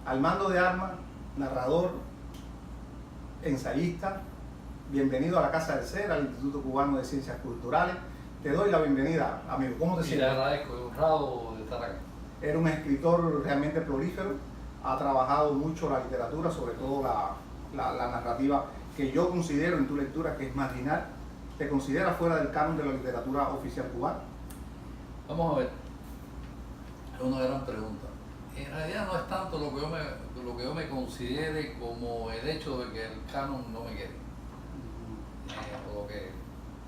Al mando de armas, narrador, ensayista. Bienvenido a la Casa del Ser, al Instituto Cubano de Ciencias Culturales. Te doy la bienvenida, amigo. ¿Cómo te sientes? Te agradezco, honrado de estar acá. Eres un escritor realmente prolífero, ha trabajado mucho la literatura, sobre todo la narrativa que yo considero en tu lectura que es marginal. ¿Te consideras fuera del canon de la literatura oficial cubana? Vamos a ver, es una gran pregunta. En realidad no es tanto lo que yo me considere como el hecho de que el canon no me quiere, o lo que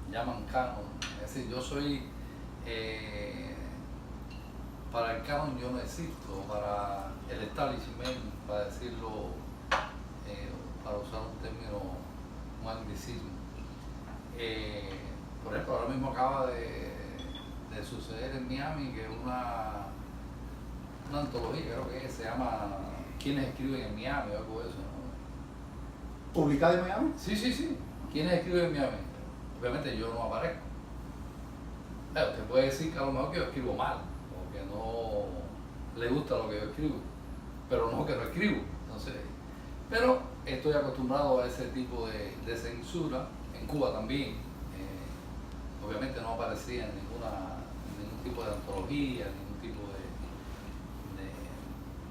llaman canon. Es decir, yo soy, para el canon yo no existo, para el establishment, para decirlo, para usar un término, un anglicismo. Por ejemplo, ahora mismo acaba de suceder en Miami que una antología, creo que se llama ¿Quiénes escriben en Miami? O algo de eso, ¿no? ¿Publicada en Miami? Sí. ¿Quiénes escriben en Miami? Obviamente yo no aparezco. Usted puede decir que a lo mejor que yo escribo mal, o que no le gusta lo que yo escribo, pero no que no escribo. Entonces, pero estoy acostumbrado a ese tipo de censura. En Cuba también, obviamente no aparecía en ningún tipo de antología, ningún tipo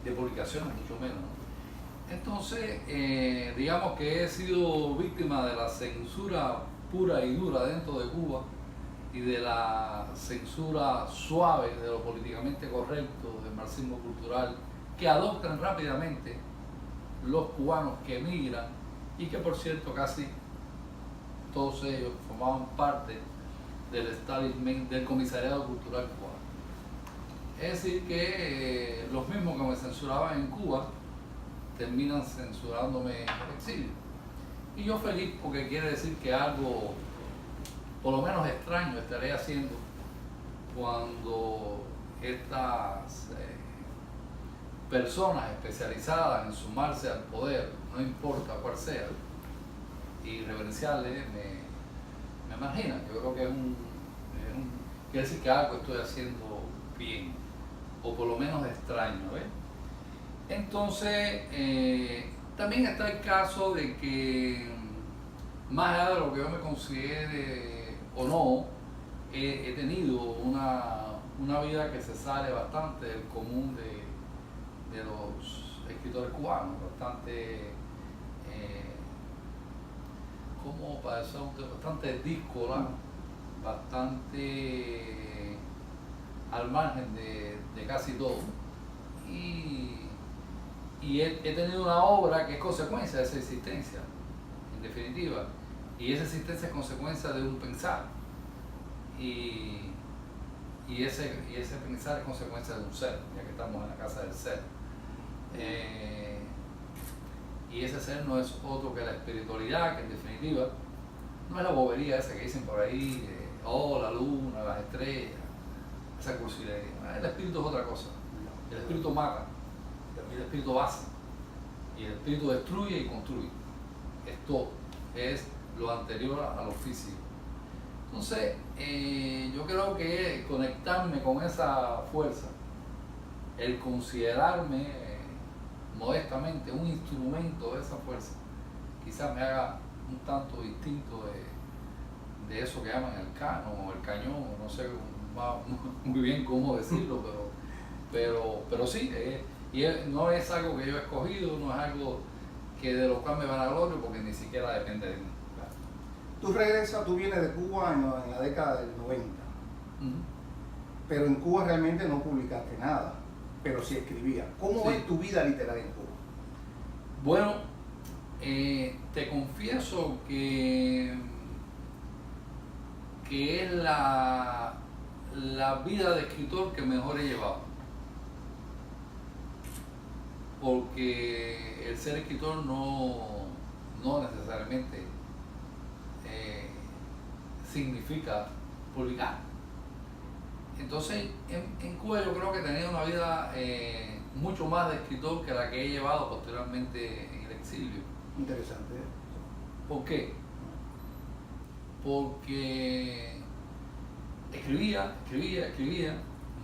de publicaciones, mucho menos, ¿no? Entonces, digamos que he sido víctima de la censura pura y dura dentro de Cuba y de la censura suave de lo políticamente correcto, del marxismo cultural, que adoptan rápidamente los cubanos que emigran y que, por cierto, casi todos ellos formaban parte del establishment del Comisariado Cultural Cubano. Es decir que los mismos que me censuraban en Cuba terminan censurándome en el exilio. Y yo feliz porque quiere decir que algo, por lo menos extraño, estaré haciendo cuando estas personas especializadas en sumarse al poder, no importa cuál sea, y reverenciales, me marginan. Yo creo que quiere decir que algo estoy haciendo bien, o por lo menos extraño, ¿ves? Entonces, también está el caso de que, más allá de lo que yo me considere o no, he tenido una vida que se sale bastante del común de los escritores cubanos, bastante, como para decir, bastante díscola, bastante al margen de casi todo. Y he tenido una obra que es consecuencia de esa existencia, en definitiva, y esa existencia es consecuencia de un pensar, y ese pensar es consecuencia de un ser, ya que estamos en la casa del ser. Y ese ser no es otro que la espiritualidad, que en definitiva no es la bobería esa que dicen por ahí, la luna, las estrellas, esa cursilería. El espíritu es otra cosa. El espíritu mata, el espíritu hace, y el espíritu destruye y construye. Esto es lo anterior a lo físico. Entonces, yo creo que conectarme con esa fuerza, el considerarme modestamente un instrumento de esa fuerza, quizás me haga un tanto distinto de eso que llaman el canon o el cañón, no sé muy bien cómo decirlo, pero sí, no es algo que yo he escogido, no es algo que de lo cual me van a gloria, porque ni siquiera depende de mí. Tú vienes de Cuba en la década del 90, pero en Cuba realmente no publicaste nada, pero sí escribías. ¿Cómo es tu vida literaria en Cuba? Bueno, te confieso que es la vida de escritor que mejor he llevado, porque el ser escritor no necesariamente significa publicar. Entonces, en Cuba yo creo que he tenido una vida mucho más de escritor que la que he llevado posteriormente en el exilio. Interesante. ¿Por qué? Porque escribía,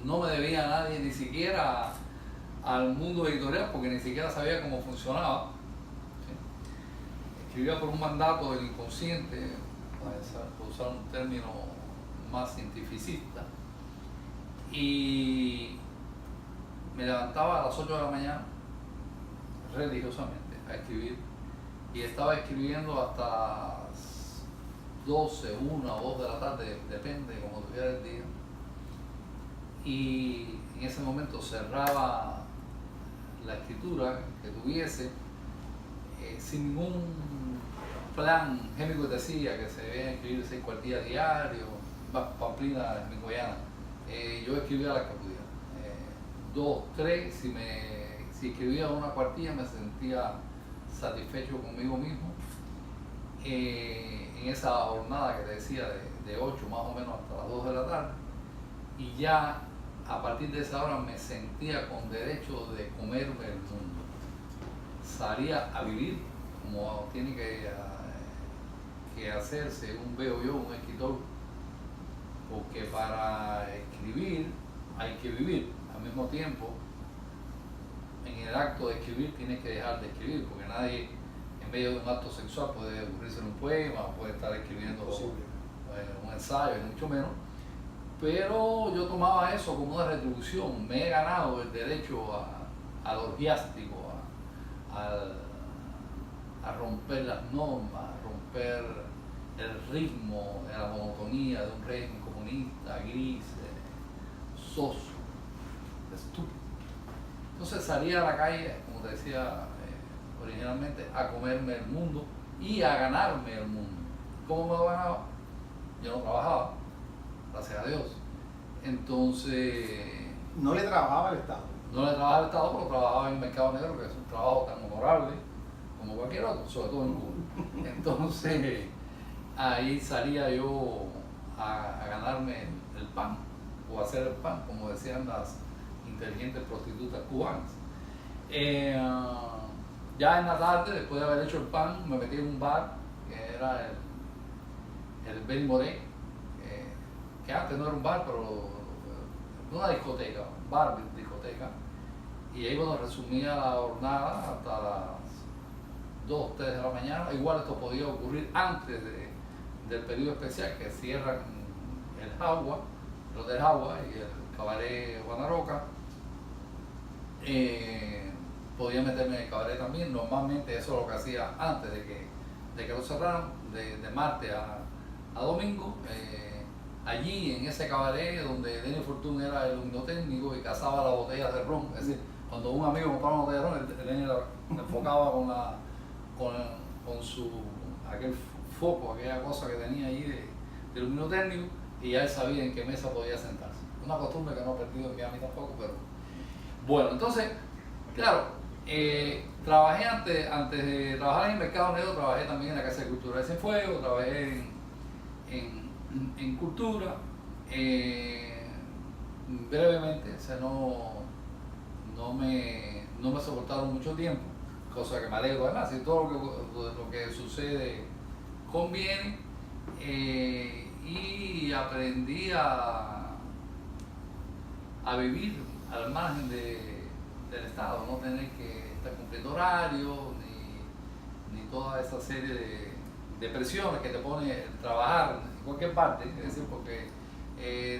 no me debía a nadie, ni siquiera al mundo editorial porque ni siquiera sabía cómo funcionaba. ¿Sí? Escribía por un mandato del inconsciente, para usar un término más cientificista, y me levantaba a las 8 de la mañana religiosamente a escribir, y estaba escribiendo hasta las 12, 1 o 2 de la tarde, depende como tuviera el día, y en ese momento cerraba la escritura que tuviese sin ningún plan. Hemingway decía que se debían escribir 6 cuartillas diarios, Pamplina hemingwayana. Yo escribía las que pudiera, 2, 3, si escribía una cuartilla me sentía satisfecho conmigo mismo. En esa jornada que te decía de 8 más o menos hasta las 2 de la tarde, y ya a partir de esa hora me sentía con derecho de comerme el mundo. Salía a vivir como tiene que hacerse un un escritor, porque para escribir hay que vivir. Al mismo tiempo, en el acto de escribir tienes que dejar de escribir, porque nadie en medio de un acto sexual puede aburrirse en un poema o puede estar escribiendo un ensayo, ni mucho menos. Pero yo tomaba eso como una retribución. Me he ganado el derecho al orgiástico, a romper las normas, a romper el ritmo de la monotonía de un régimen comunista, gris, soso, estúpido. Entonces salía a la calle, como te decía originalmente, a comerme el mundo y a ganarme el mundo. ¿Cómo me lo ganaba? Yo no trabajaba, gracias a Dios. Entonces... ¿No le trabajaba al Estado? No le trabajaba al Estado, pero trabajaba en el mercado negro, que es un trabajo tan honorable como cualquier otro, sobre todo en Cuba. Entonces, ahí salía yo a ganarme el pan, o a hacer el pan, como decían las inteligentes prostitutas cubanas. Ya en la tarde, después de haber hecho el pan, me metí en un bar, que era el Ben Moré, que antes no era un bar, pero una discoteca, un bar, discoteca, y ahí bueno, resumía la jornada hasta las 2, 3 de la mañana. Igual esto podía ocurrir antes del periodo especial, que cierran el Jagua, el Hotel Jagua y el Cabaret Guanaroca. Podía meterme en el cabaret también. Normalmente eso es lo que hacía antes de que lo cerraran, de martes a domingo. Allí en ese cabaret donde Denis Fortune era el luminotécnico y cazaba las botellas de ron, es decir, cuando un amigo compraba una botella de ron, Denis la enfocaba con su aquel foco, aquella cosa que tenía allí de luminotécnico, y ya él sabía en qué mesa podía sentarse. Una costumbre que no he perdido en Miami tampoco, pero bueno. Entonces, claro, trabajé antes de trabajar en el mercado negro, trabajé también en la Casa de Cultura de Cienfuegos, trabajé en cultura, brevemente, o sea, no me soportaron mucho tiempo, cosa que me alegro además, y todo lo que sucede conviene, y aprendí a vivir al margen del Estado, no tener que estar cumpliendo horarios, ni toda esa serie de presiones que te pone el trabajar en cualquier parte. Es decir, porque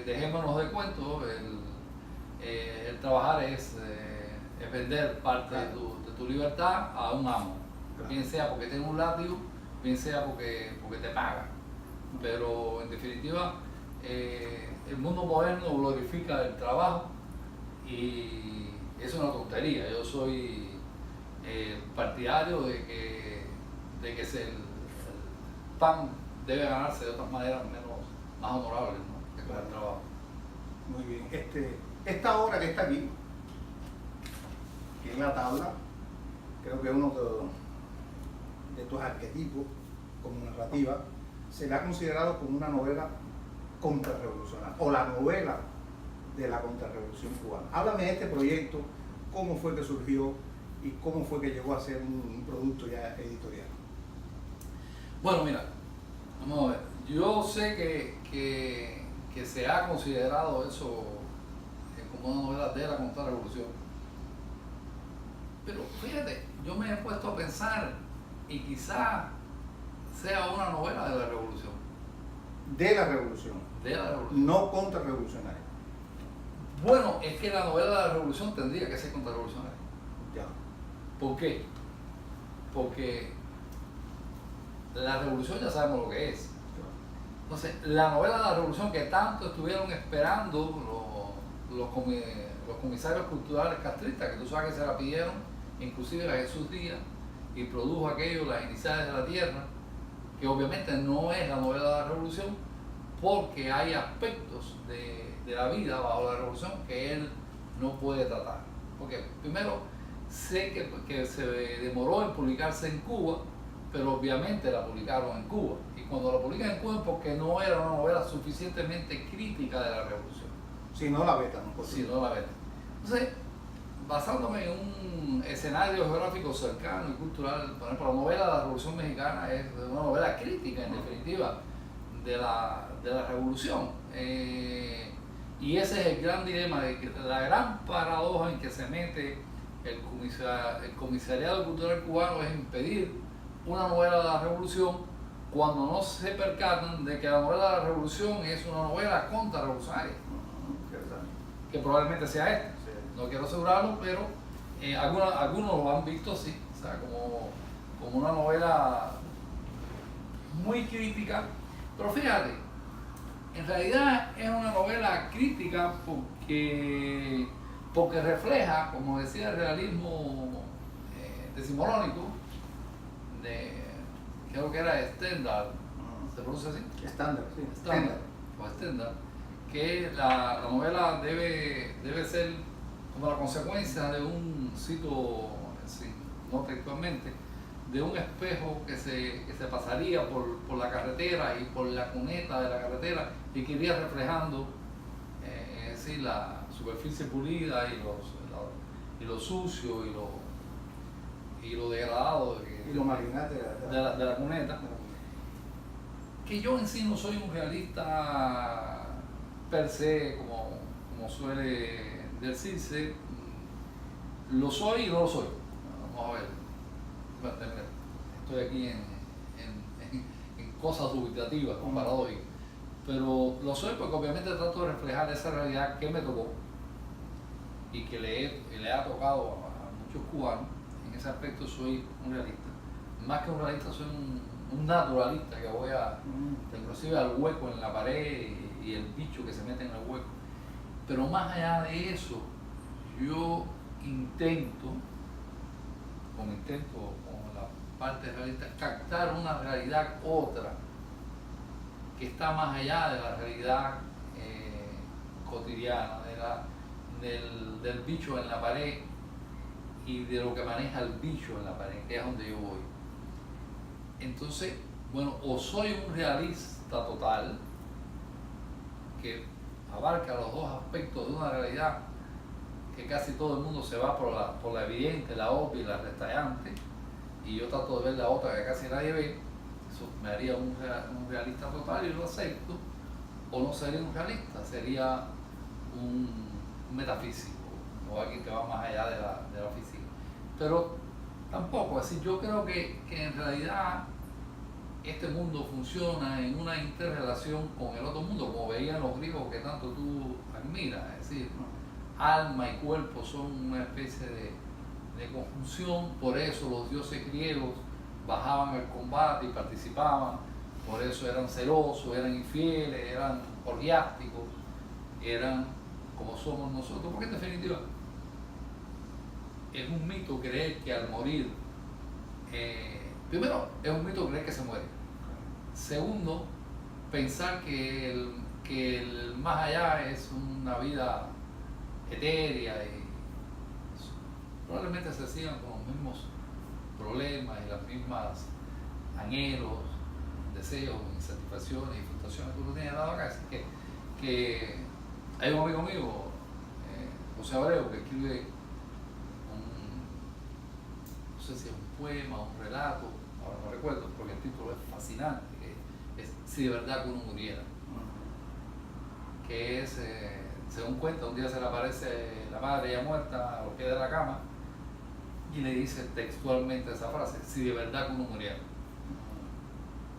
dejémonos de cuento, el trabajar es vender parte de tu libertad a un amo, bien sea porque tiene un látigo, bien sea porque te paga. Pero en definitiva, el mundo moderno glorifica el trabajo y es una tontería. Yo soy partidario de que el pan debe ganarse de otras maneras más honorables, ¿no?, que con el trabajo. Muy bien. Esta obra que está aquí, que es la tabla, creo que es uno de estos arquetipos como narrativa, se le ha considerado como una novela contrarrevolucionaria, o la novela de la contrarrevolución cubana. Háblame de este proyecto, cómo fue que surgió y cómo fue que llegó a ser un producto ya editorial. Bueno, mira, vamos a ver. Yo sé que se ha considerado eso como una novela de la contrarrevolución, Fíjate, yo me he puesto a pensar y quizá sea una novela de la revolución. De la revolución, De la revolución. no contrarrevolucionaria. Bueno, es que la novela de la revolución tendría que ser contrarrevolucionaria. Ya. ¿Por qué? Porque la revolución ya sabemos lo que es. Entonces, la novela de la revolución que tanto estuvieron esperando los comisarios culturales castristas, que tú sabes que se la pidieron, inclusive a Jesús Díaz, y produjo aquello, Las Iniciales de la Tierra, que obviamente no es la novela de la revolución, porque hay aspectos de la vida bajo la revolución que él no puede tratar. Porque primero, sé que se demoró en publicarse en Cuba, pero obviamente la publicaron en Cuba. Y cuando la publican en Cuba es porque no era una novela suficientemente crítica de la revolución. Si no la vetan. Si no la vetan. Entonces, basándome en un escenario geográfico cercano y cultural, por ejemplo, la novela de la Revolución Mexicana es una novela crítica, en definitiva, de la revolución. Y ese es el gran dilema, la gran paradoja en que se mete el Comisariado Cultural Cubano, es impedir una novela de la revolución cuando no se percatan de que la novela de la revolución es una novela contrarrevolucionaria, que probablemente sea esta. Sí. No quiero asegurarlo, pero algunos lo han visto así, o sea, como una novela muy crítica. Pero fíjate, en realidad es una novela crítica porque refleja, como decía el realismo decimonónico, creo que era Stendhal, ¿se pronuncia así? Estándar, sí. Stendhal, que la novela debe ser como la consecuencia de un, cito, no textualmente, de un espejo que se pasaría por la carretera y por la cuneta de la carretera y que iría reflejando la superficie pulida y lo sucio y lo degradado Y lo marginal de la cuneta. Que yo en sí no soy un realista per se, como suele decirse. Lo soy y no lo soy. Vamos a ver. Estoy aquí en cosas dubitativas, con paradójicas. Pero lo soy porque obviamente trato de reflejar esa realidad que me tocó y que le ha tocado a muchos cubanos. En ese aspecto soy un realista. Más que un realista, soy un naturalista que voy inclusive al hueco en la pared y el bicho que se mete en el hueco. Pero más allá de eso, yo intento con la parte realista, captar una realidad otra que está más allá de la realidad cotidiana, del bicho en la pared y de lo que maneja el bicho en la pared, que es donde yo voy. Entonces, bueno, o soy un realista total, que abarca los dos aspectos de una realidad, que casi todo el mundo se va por la evidente, la obvia y la restallante, y yo trato de ver la otra que casi nadie ve. Eso me haría un realista total y lo acepto. O no sería un realista, sería un metafísico o alguien que va más allá de la física. Pero tampoco, es decir, yo creo que en realidad este mundo funciona en una interrelación con el otro mundo, como veían los griegos que tanto tú admiras. Es decir, alma y cuerpo son una especie de conjunción, por eso los dioses griegos bajaban el combate y participaban, por eso eran celosos, eran infieles, eran orgiásticos, eran como somos nosotros, porque en definitiva es un mito creer que al morir, primero es un mito creer que se muere, segundo, pensar que el más allá es una vida etérea y probablemente se sigan con los mismos problemas y las mismas anhelos, deseos, insatisfacciones y frustraciones que uno tiene dado acá. Así que hay un amigo mío, José Abreu, que escribe no sé si es un poema o un relato, ahora no recuerdo, porque el título es fascinante, que es Si de verdad que uno muriera, que es, según cuenta, un día se le aparece la madre ya muerta a los pies de la cama, y le dice textualmente esa frase: si de verdad que uno muriera,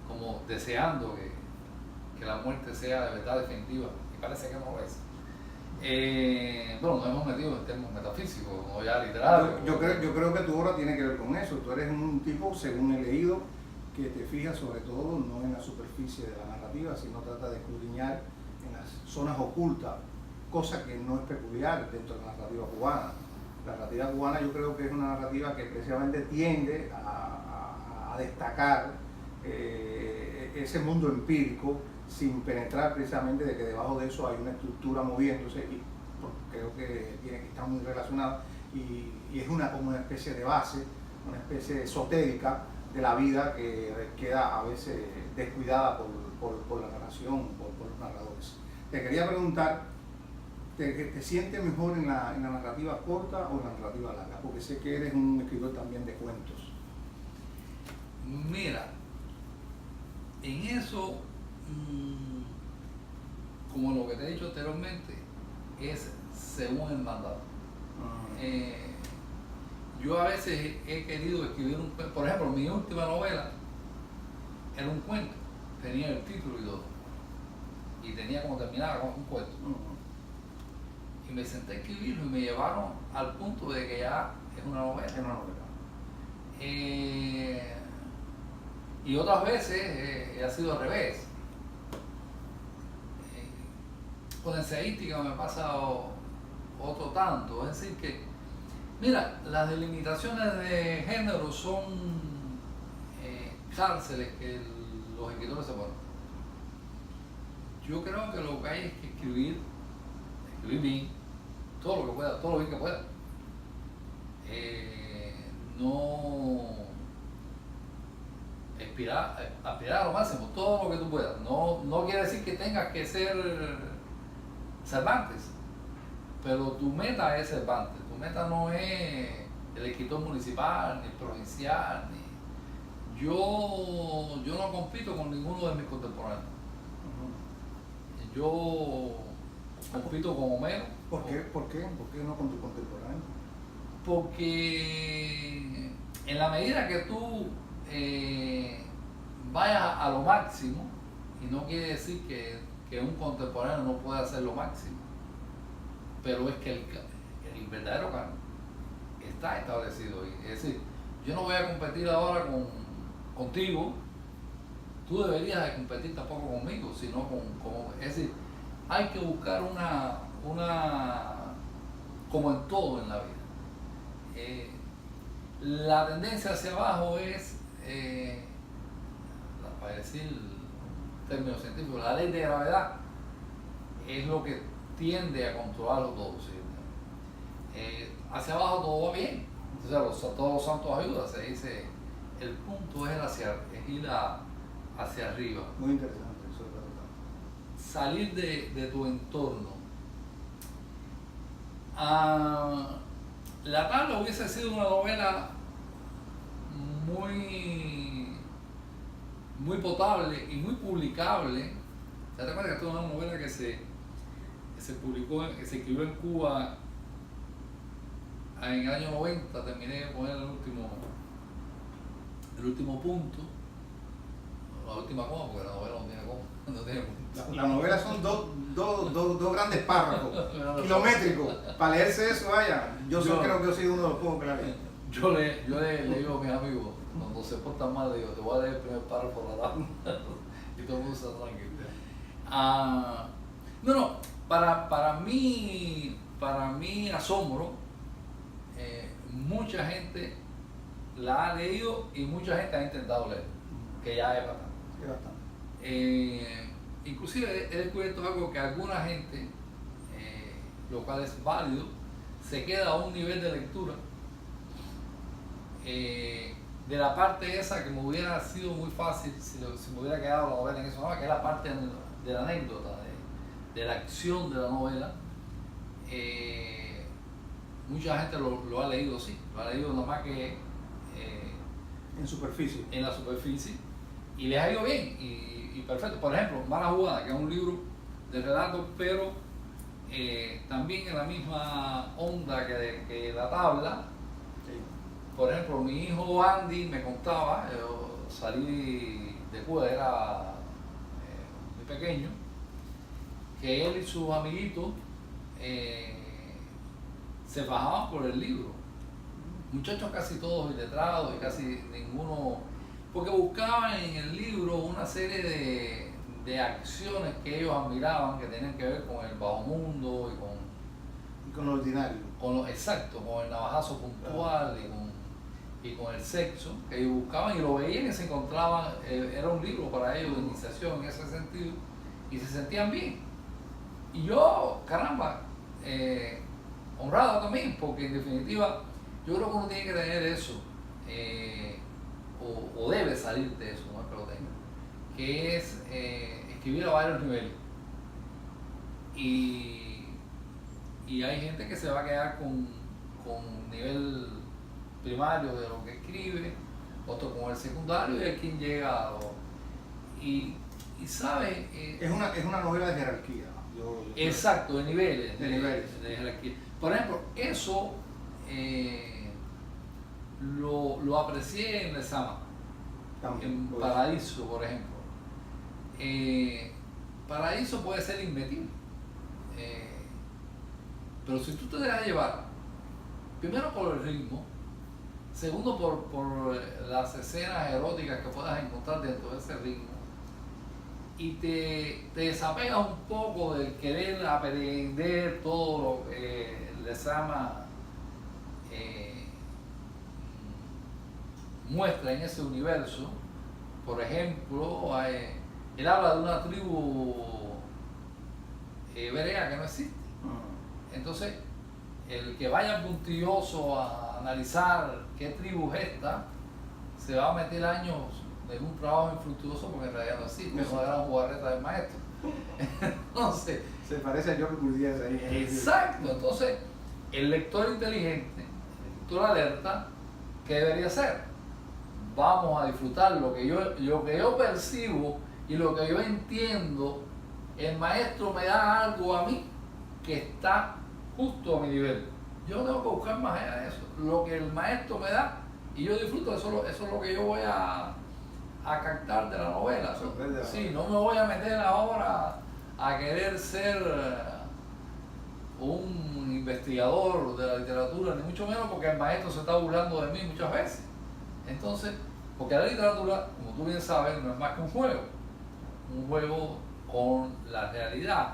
como deseando que la muerte sea de verdad definitiva, y parece que no lo es. Bueno, nos hemos metido en temas metafísicos, no ya literarios. Yo creo que tu obra tiene que ver con eso. Tú eres un tipo, según he leído, que te fijas sobre todo no en la superficie de la narrativa, sino trata de escudriñar en las zonas ocultas, cosa que no es peculiar dentro de la narrativa cubana. La narrativa cubana yo creo que es una narrativa que precisamente tiende a destacar ese mundo empírico, sin penetrar precisamente de que debajo de eso hay una estructura moviéndose, y creo que tiene que estar muy relacionada, y es como una especie de base, una especie esotérica de la vida que queda a veces descuidada por la narración, por los narradores. Te quería preguntar, ¿te sientes mejor en la narrativa corta o en la narrativa larga? Porque sé que eres un escritor también de cuentos. Mira, en eso, como lo que te he dicho anteriormente, es según el mandato. Yo a veces he querido escribir un cuento. Por ejemplo, mi última novela era un cuento, tenía el título y todo, y tenía como terminaba como un cuento. Y me senté a escribirlo y me llevaron al punto de que ya es una novela. Es una novela. Y otras veces ha sido al revés. Con ensaística me pasa otro tanto. Es decir que, mira, las delimitaciones de género son cárceles que los escritores se ponen. Yo creo que lo que hay es que escribir bien, todo lo que pueda, todo lo bien que pueda. No aspirar a lo máximo, todo lo que tú puedas. No quiere decir que tengas que ser Cervantes, pero tu meta es Cervantes. Tu meta no es el escritor municipal, ni el provincial, yo no compito con ninguno de mis contemporáneos. Yo compito con Homero. ¿Por qué no con tu contemporáneo? Porque en la medida que tú vayas a lo máximo, y no quiere decir que un contemporáneo no pueda hacer lo máximo, pero es que el verdadero canon está establecido. Es decir, yo no voy a competir ahora contigo, tú deberías de competir tampoco conmigo, sino es decir, hay que buscar una como en todo en la vida. La tendencia hacia abajo es, para decir términos científicos, la ley de gravedad es lo que tiende a controlarlo todo. ¿Sí? Hacia abajo todo va bien, entonces todos los santos ayudan, se dice, el punto es ir hacia arriba. Muy interesante eso, es verdad. Salir de tu entorno. La tabla hubiese sido una novela muy potable y muy publicable. ¿Te acuerdas que esto es una novela que se publicó, que se escribió en Cuba en el año 90? Terminé de poner el último punto, la última coma, porque la novela no tiene coma, no tiene punto. La novela son dos grandes párrafos kilométricos. Para leerse eso, vaya, creo que yo soy uno de los pocos que la lee. Yo le digo a mis amigos, cuando se portan mal, le digo, te voy a leer el primer párrafo de la tabla. Y todo el mundo está tranquilo. Para mí asombro, mucha gente la ha leído y mucha gente ha intentado leer, que ya es bastante. Inclusive he descubierto algo, que alguna gente, lo cual es válido, se queda a un nivel de lectura de la parte esa que me hubiera sido muy fácil si me hubiera quedado la novela en eso, que es la parte de la anécdota, de la acción de la novela. Mucha gente lo ha leído, sí, lo ha leído nada más que en la superficie, y les ha ido bien y perfecto. Por ejemplo, Mala Jugada, que es un libro de relatos, pero también en la misma onda que la tabla, por ejemplo, mi hijo Andy me contaba, yo salí de Cuba, era muy pequeño, que él y sus amiguitos se bajaban por el libro. Muchachos casi todos iletrados y casi ninguno, porque buscaban en el libro una serie de acciones que ellos admiraban, que tenían que ver con el bajo mundo Y con lo ordinario. exacto, con el navajazo puntual y con el sexo, que ellos buscaban y lo veían y se encontraban, era un libro para ellos de iniciación en ese sentido, y se sentían bien. Y yo, caramba, honrado también, porque en definitiva yo creo que uno tiene que tener eso, o debe salir de eso, no es que lo tenga, que es escribir a varios niveles. Y hay gente que se va a quedar con nivel primario de lo que escribe, otro con el secundario, y hay quien llega a y sabe... es una novela de jerarquía. Exacto, de niveles. De niveles. De jerarquía. Por ejemplo, eso lo aprecié en Lezama, en Paraíso, por ejemplo. Paraíso puede ser imbatible, pero si tú te dejas llevar, primero por el ritmo, segundo por las escenas eróticas que puedas encontrar dentro de ese ritmo, y te desapegas un poco del querer aprender todo lo que Lezama muestra en ese universo. Por ejemplo, él habla de una tribu hebrea que no existe. Entonces, el que vaya puntilloso a analizar qué tribu es esta, se va a meter años en un trabajo infructuoso porque en realidad no existe, es una gran jugarreta del maestro. Entonces, se parece a George Gurdjieff ahí. Exacto, entonces el lector inteligente, el lector alerta, ¿qué debería hacer? Vamos a disfrutar lo que yo percibo y lo que yo entiendo. El maestro me da algo a mí que está justo a mi nivel. Yo no tengo que buscar más allá de eso. Lo que el maestro me da y yo disfruto, eso es lo que yo voy a captar de la novela. Sí, no me voy a meter ahora a querer ser un investigador de la literatura, ni mucho menos porque el maestro se está burlando de mí muchas veces. Entonces, porque la literatura, como tú bien sabes, no es más que un juego con la realidad.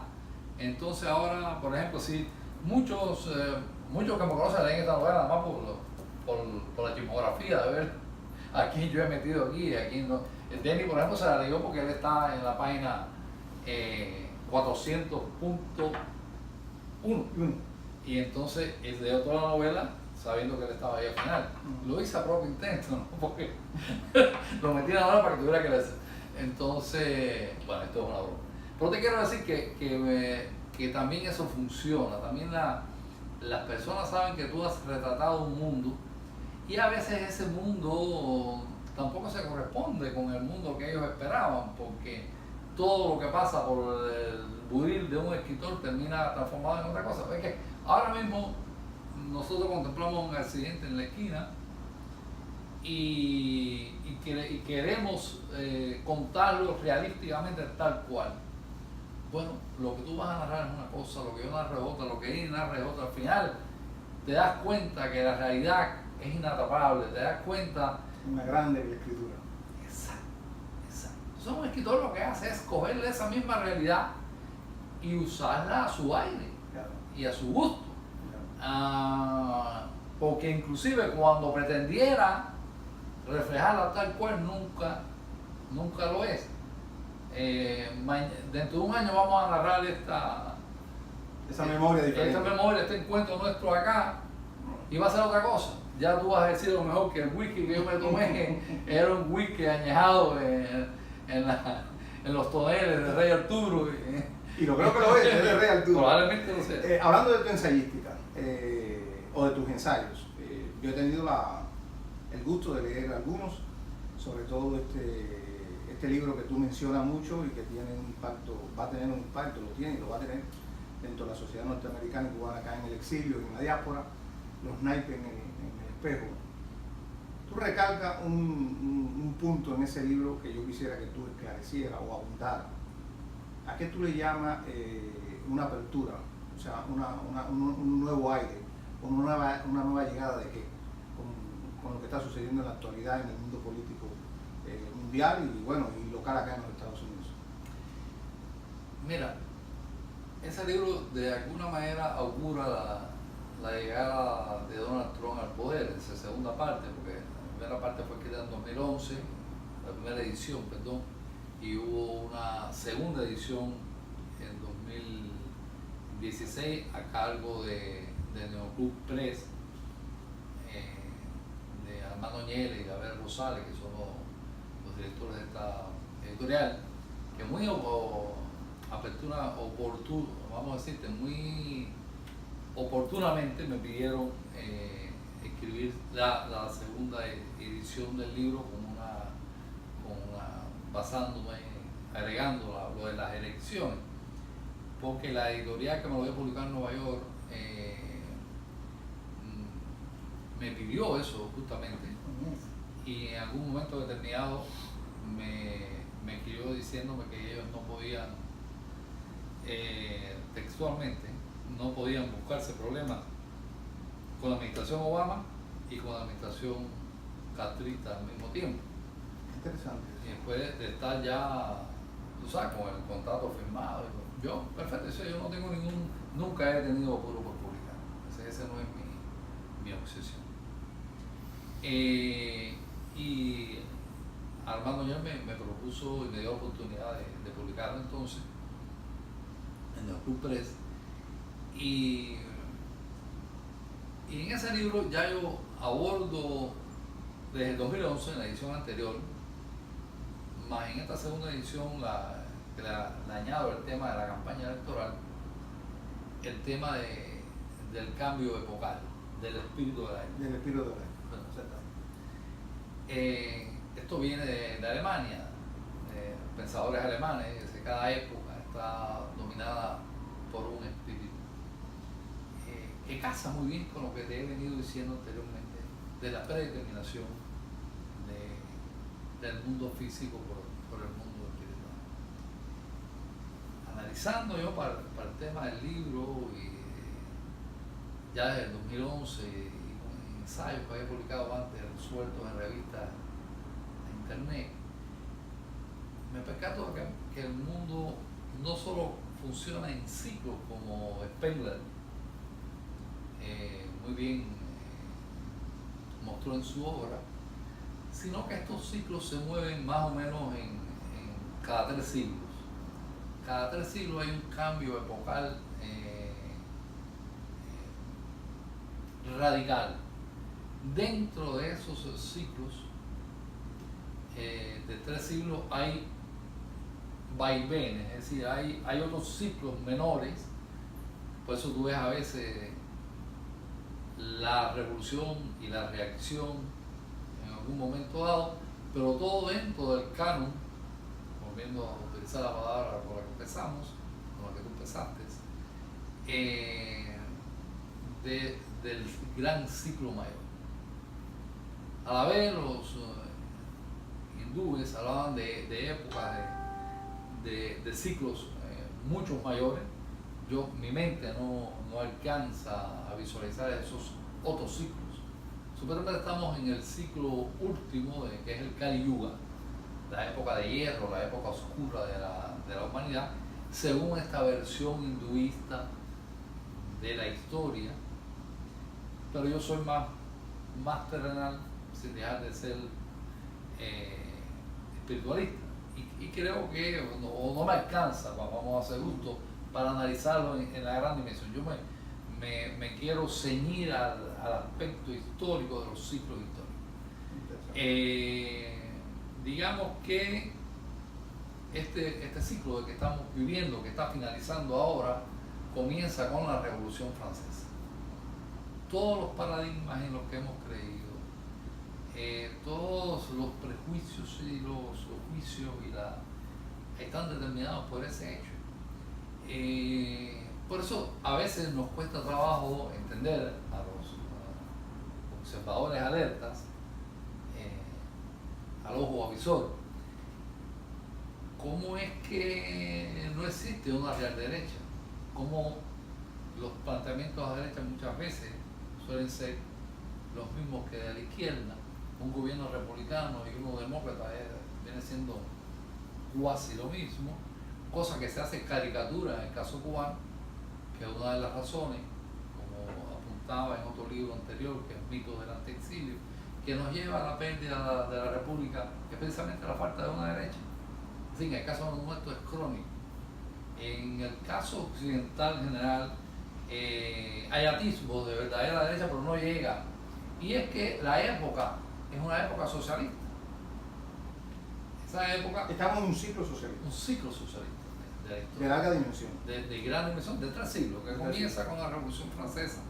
Entonces ahora, por ejemplo, si muchos que me conocen leen esta novela nada más por la chismografía, de ver a quién yo he metido aquí, a quién no. Denny, por ejemplo, se la leyó porque él está en la página 400.1 y entonces él leyó toda la novela sabiendo que él estaba ahí al final. Lo hice a propio intento, ¿no? Porque lo metí en la novela para que tuviera que leerse. Entonces, bueno, esto es una broma. Pero te quiero decir que también eso funciona, también las personas saben que tú has retratado un mundo y a veces ese mundo tampoco se corresponde con el mundo que ellos esperaban, porque todo lo que pasa por el budil de un escritor termina transformado en otra cosa. Es que ahora mismo nosotros contemplamos un accidente en la esquina y queremos contarlo realísticamente tal cual. Bueno, lo que tú vas a narrar es una cosa, lo que yo narro es otra, lo que él narra es otra. Al final te das cuenta que la realidad es inatrapable, te das cuenta... Una grande escritura. Exacto. Entonces un escritor lo que hace es cogerle esa misma realidad y usarla a su aire, claro, y a su gusto. Claro. Porque inclusive cuando pretendiera reflejarla tal cual, nunca lo es. Dentro de un año vamos a narrar esa memoria diferente. Esta memoria, este encuentro nuestro acá, y va a ser otra cosa. Ya tú vas a decir a lo mejor que el whisky que yo me tomé era un whisky añejado en los toneles de Rey Arturo. Y lo creo que lo es de Rey Arturo. Probablemente lo sea. Hablando de tu ensayística, o de tus ensayos, yo he tenido el gusto de leer algunos, sobre todo este libro que tú mencionas mucho y que tiene un impacto, va a tener un impacto, lo tiene y lo va a tener dentro de la sociedad norteamericana y cubana acá en el exilio y en la diáspora, Los naipes en el espejo. Tú recalcas un punto en ese libro que yo quisiera que tú esclarecieras o abundaras. ¿A qué tú le llamas una apertura? O sea, un nuevo aire, una nueva llegada de qué? Con lo que está sucediendo en la actualidad en el mundo político mundial y bueno, y local acá en los Estados Unidos. Mira, ese libro de alguna manera augura la llegada de Donald Trump al poder, esa segunda parte, porque la primera parte fue escrita en 2011, la primera edición, perdón, y hubo una segunda edición en 2016 a cargo de Neoclub Press, de Armando Ñele y Gabriel Rosales, que son los directores de esta editorial, que muy apertura oportuna, vamos a decirte, muy oportunamente me pidieron escribir la segunda edición del libro basándome, agregando lo de las elecciones, porque la editorial que me lo voy a publicar en Nueva York me pidió eso justamente, y en algún momento determinado me escribió diciéndome que ellos no podían, textualmente, no podían buscarse problemas con la administración Obama y con la administración castrista al mismo tiempo. Interesante. Y después de estar ya, tú sabes, con el contrato firmado, yo, perfecto, eso yo no tengo nunca he tenido apuro por publicar. Ese no es mi obsesión. Y Armando ya me propuso y me dio la oportunidad de publicarlo entonces en el Club Press. Y en ese libro ya yo abordo desde el 2011, en la edición anterior, más en esta segunda edición que le añado el tema de la campaña electoral, el tema del cambio epocal, del espíritu de la época. Del espíritu de la época. Esto viene de Alemania, pensadores alemanes, que cada época está dominada por un espíritu que casa muy bien con lo que te he venido diciendo anteriormente de la predeterminación del mundo físico por el mundo espiritual. Analizando yo para el tema del libro, y ya desde el 2011 y con ensayos que había publicado antes sueltos en revistas de internet, me percato que el mundo no solo funciona en ciclos como Spengler muy bien mostró en su obra, sino que estos ciclos se mueven más o menos en cada 3 siglos. Cada 3 siglos hay un cambio epocal radical. Dentro de esos ciclos de 3 siglos hay vaivenes, es decir, hay otros ciclos menores. Por eso tú ves a veces la revolución y la reacción en algún momento dado, pero todo dentro del canon, volviendo a utilizar la palabra con la que empezamos, con la que tú empezaste, del gran ciclo mayor. A la vez los hindúes hablaban de épocas de ciclos muchos mayores. Mi mente no alcanza a visualizar esos otros ciclos. Supuestamente estamos en el ciclo último, que es el Kali Yuga, la época de hierro, la época oscura de la humanidad, según esta versión hinduista de la historia. Pero yo soy más terrenal, sin dejar de ser espiritualista. Y creo que no me alcanza, vamos a hacer gusto, para analizarlo en la gran dimensión. Yo me quiero ceñir al aspecto histórico de los ciclos históricos. Digamos que este ciclo del que estamos viviendo, que está finalizando ahora, comienza con la Revolución Francesa. Todos los paradigmas en los que hemos creído, todos los prejuicios y los juicios están determinados por ese hecho. Por eso a veces nos cuesta trabajo entender a los observadores alertas al ojo avisor. ¿Cómo es que no existe una real derecha? ¿Cómo los planteamientos a la derecha muchas veces suelen ser los mismos que de la izquierda? Un gobierno republicano y uno demócrata viene siendo cuasi lo mismo, cosa que se hace caricatura en el caso cubano, que es una de las razones, como apuntaba en otro libro anterior, que es Mito del Antiexilio, que nos lleva a la pérdida de la República, que es precisamente la falta de una derecha. Así que en el caso nuestro es crónico. En el caso occidental en general, hay atisbos de verdadera derecha, pero no llega. Y es que la época es una época socialista. Esa época... Estamos en un ciclo socialista. Un ciclo socialista. De larga dimensión. De gran dimensión, de 3 siglos, que comienza con la Revolución Francesa.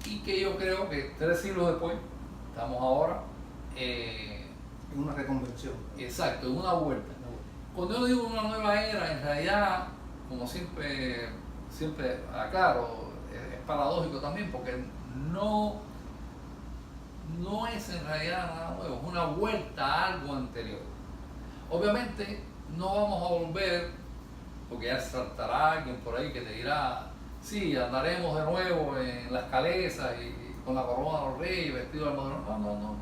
Y que yo creo que 3 siglos después, estamos ahora... en una reconvención. Exacto, en una vuelta. Cuando yo digo una nueva era, en realidad, como siempre aclaro, es paradójico también, porque no es en realidad nada nuevo, es una vuelta a algo anterior. Obviamente no vamos a volver, porque ya saltará alguien por ahí que te dirá, sí, andaremos de nuevo en las calesas y con la corona de los reyes, vestido de moderno. No.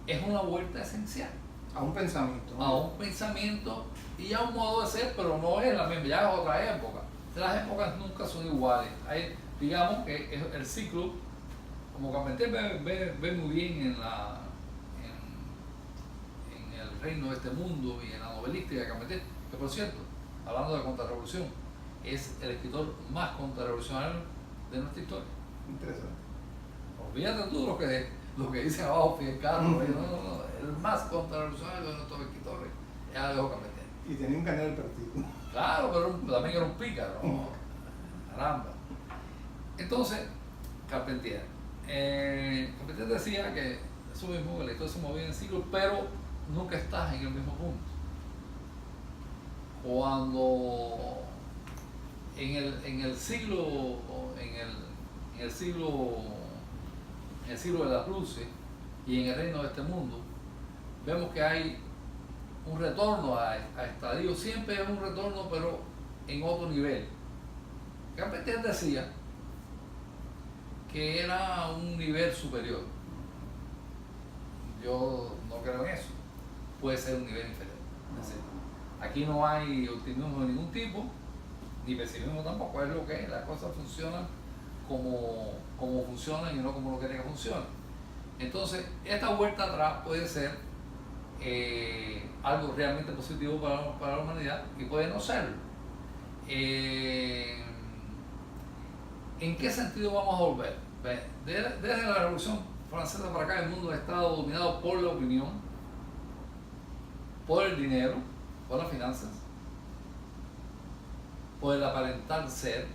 Es una vuelta esencial. A un pensamiento. A un pensamiento y a un modo de ser, pero no es la misma, ya es otra época. Las épocas nunca son iguales. Digamos que el ciclo, como Carpentier ve muy bien en El reino de este mundo y en la novelística de Carpentier, que por cierto, hablando de contrarrevolución, es el escritor más contrarrevolucionario de nuestra historia. Interesante. Olvídate tú lo que dicen abajo Fidel Castro, no, el más contrarrevolucionario de nuestros escritores es Alejo Carpentier. Y tenía un canal del partido. Claro, pero también era un pícaro, ¿no? Caramba. Entonces, Carpentier. Carpentier decía que eso mismo, que la historia se movía en ciclos, pero nunca estás en el mismo punto. Cuando en el siglo de las luces y en el reino de este mundo, vemos que hay un retorno a estadios, siempre es un retorno, pero en otro nivel. Carpentier decía que era un nivel superior. Yo no creo en eso. Puede ser un nivel inferior. Es decir, aquí no hay optimismo de ningún tipo, ni pesimismo tampoco, es lo que es, las cosas funcionan como funcionan y no como uno quiere que funcionen. Entonces, esta vuelta atrás puede ser algo realmente positivo para la humanidad y puede no serlo. ¿En qué sentido vamos a volver? Desde la Revolución Francesa para acá, el mundo ha estado dominado por la opinión, por el dinero, por las finanzas, por el aparentar ser.